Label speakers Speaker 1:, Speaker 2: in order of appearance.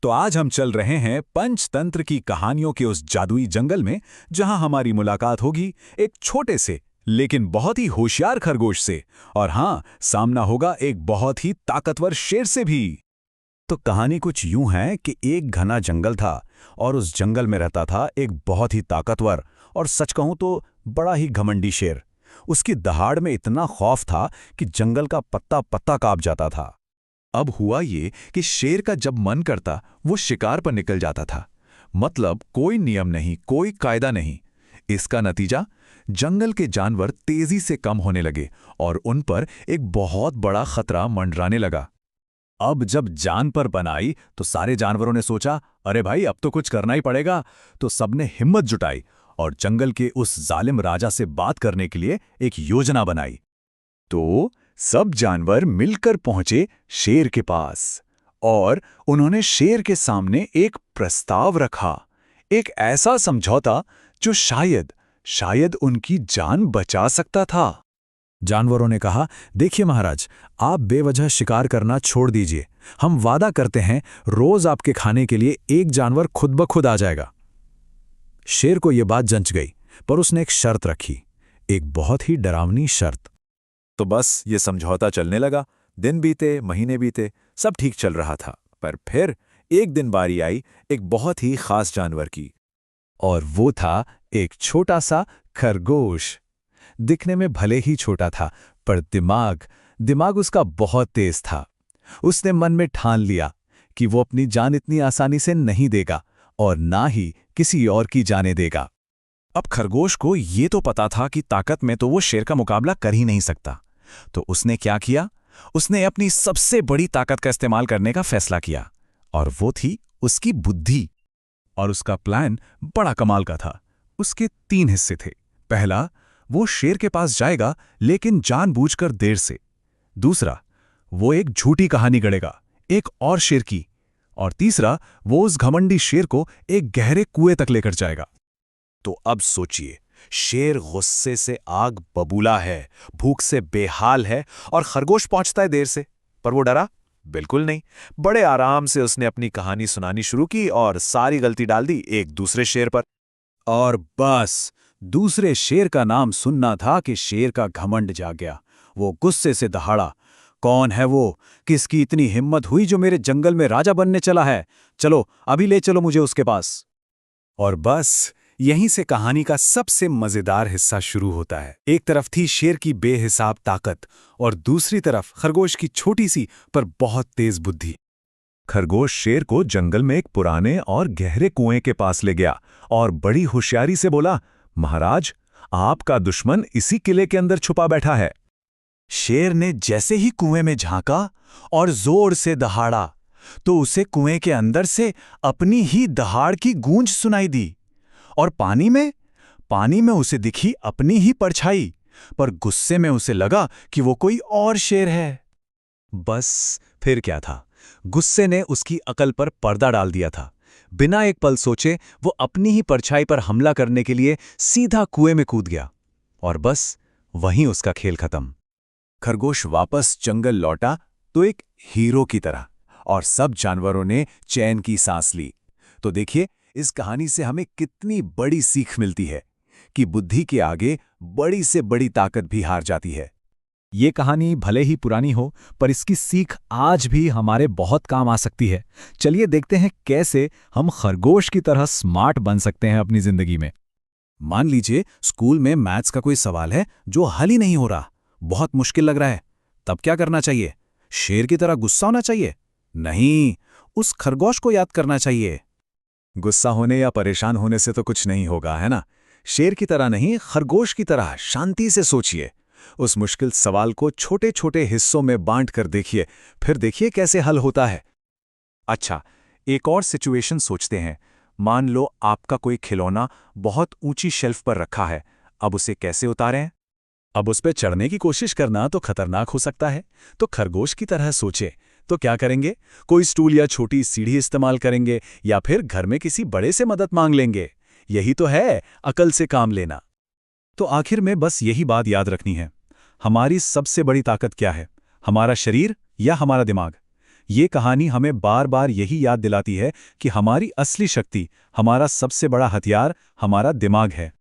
Speaker 1: तो आज हम चल रहे हैं पंचतंत्र की कहानियों के उस जादुई जंगल में, जहां हमारी मुलाकात होगी एक छोटे से लेकिन बहुत ही होशियार खरगोश से। और हां, सामना होगा एक बहुत ही ताकतवर शेर से भी। तो कहानी कुछ यूं है कि एक घना जंगल था और उस जंगल में रहता था एक बहुत ही ताकतवर और सच कहूं तो बड़ा ही घमंडी शेर। उसकी दहाड़ में इतना खौफ था कि जंगल का पत्ता पत्ता कांप जाता था।
Speaker 2: अब हुआ ये कि शेर का जब मन करता वो शिकार पर निकल जाता था। मतलब कोई नियम नहीं, कोई कायदा नहीं। इसका नतीजा, जंगल के जानवर तेजी से कम होने लगे और उन पर एक बहुत बड़ा खतरा मंडराने लगा।
Speaker 1: अब जब जान पर बनाई तो सारे जानवरों ने सोचा, अरे भाई अब तो कुछ करना ही पड़ेगा। तो सबने हिम्मत जुटाई और जंगल के उस जालिम राजा से बात करने के लिए एक योजना बनाई। तो सब जानवर मिलकर पहुंचे शेर के पास और उन्होंने शेर के सामने एक प्रस्ताव रखा। एक ऐसा समझौता जो शायद उनकी जान बचा सकता था। जानवरों ने कहा, देखिए महाराज, आप बेवजह शिकार करना छोड़ दीजिए। हम वादा करते हैं रोज आपके खाने के लिए एक जानवर खुद ब खुद आ जाएगा। शेर को यह बात जंच गई, पर उसने एक शर्त रखी, एक बहुत ही डरावनी शर्त। तो बस ये समझौता चलने लगा। दिन बीते, महीने बीते, सब ठीक चल रहा था। पर फिर एक दिन बारी आई एक बहुत ही खास जानवर की, और वो था एक छोटा सा खरगोश। दिखने में भले ही छोटा था, पर दिमाग उसका बहुत तेज था। उसने मन में ठान लिया कि वो अपनी जान इतनी आसानी से नहीं देगा और ना ही किसी और की जाने देगा। अब खरगोश को ये तो पता था कि ताकत में तो वो शेर का मुकाबला कर ही नहीं सकता। तो उसने क्या किया? उसने अपनी सबसे बड़ी ताकत का इस्तेमाल करने का फैसला किया, और वो थी उसकी बुद्धि। और उसका प्लान बड़ा कमाल का था। उसके 3 हिस्से थे। पहला, वो शेर के पास जाएगा लेकिन जानबूझकर देर से। दूसरा, वो एक झूठी कहानी गढ़ेगा एक और शेर की। और तीसरा, वो उस घमंडी शेर को एक गहरे कुएं तक लेकर जाएगा। तो अब सोचिए, शेर गुस्से से आग बबूला है, भूख से बेहाल है, और खरगोश पहुंचता है देर से। पर वो डरा बिल्कुल नहीं। बड़े आराम से उसने अपनी कहानी सुनानी शुरू की और सारी गलती डाल दी एक दूसरे शेर पर। और बस दूसरे शेर का नाम सुनना था कि शेर का घमंड जाग गया। वो गुस्से से दहाड़ा, कौन है वो? किसकी इतनी हिम्मत हुई जो मेरे जंगल में राजा बनने चला है? चलो अभी ले चलो मुझे उसके पास। और बस यहीं से कहानी का सबसे मजेदार हिस्सा शुरू होता है। एक तरफ थी शेर की बेहिसाब ताकत और दूसरी तरफ खरगोश की छोटी सी पर बहुत तेज बुद्धि। खरगोश शेर को जंगल में एक पुराने और गहरे कुएं के पास ले गया और बड़ी होशियारी से बोला, महाराज, आपका दुश्मन इसी किले के अंदर छुपा बैठा है। शेर ने जैसे ही कुएं में झांका और जोर से दहाड़ा, तो उसे कुएं के अंदर से अपनी ही दहाड़ की गूंज सुनाई दी। और पानी में उसे दिखी अपनी ही परछाई। पर गुस्से में उसे लगा कि वो कोई और शेर है। बस फिर क्या था, गुस्से ने उसकी अकल पर पर्दा डाल दिया था। बिना एक पल सोचे वो अपनी ही परछाई पर हमला करने के लिए सीधा कुएं में कूद गया। और बस वहीं उसका खेल खत्म। खरगोश वापस जंगल लौटा तो एक हीरो की तरह, और सब जानवरों ने चैन की सांस ली। तो देखिए, इस कहानी से हमें कितनी बड़ी सीख मिलती है कि बुद्धि के आगे बड़ी से बड़ी ताकत भी हार जाती है। ये कहानी भले ही पुरानी हो, पर इसकी सीख आज भी हमारे बहुत काम आ सकती है। चलिए देखते हैं कैसे हम खरगोश की तरह स्मार्ट बन सकते हैं अपनी जिंदगी में। मान लीजिए स्कूल में मैथ्स का कोई सवाल है जो हल ही नहीं हो रहा, बहुत मुश्किल लग रहा है। तब क्या करना चाहिए? शेर की तरह गुस्सा होना चाहिए? नहीं, उस खरगोश को याद करना चाहिए। गुस्सा होने या परेशान होने से तो कुछ नहीं होगा, है ना? शेर की तरह नहीं, खरगोश की तरह शांति से सोचिए। उस मुश्किल सवाल को छोटे छोटे हिस्सों में बांट कर देखिए, फिर देखिए कैसे हल होता है। अच्छा, एक और सिचुएशन सोचते हैं। मान लो आपका कोई खिलौना बहुत ऊंची शेल्फ पर रखा है। अब उसे कैसे उतारें? अब उस पर चढ़ने की कोशिश करना तो खतरनाक हो सकता है। तो खरगोश की तरह सोचे तो क्या करेंगे? कोई स्टूल या छोटी सीढ़ी इस्तेमाल करेंगे, या फिर घर में किसी बड़े से मदद मांग लेंगे। यही तो है अकल से काम लेना। तो आखिर में बस यही बात याद रखनी है, हमारी सबसे बड़ी ताकत क्या है? हमारा शरीर या हमारा दिमाग? ये कहानी हमें बार बार यही याद दिलाती है कि हमारी असली शक्ति, हमारा सबसे बड़ा हथियार, हमारा दिमाग है।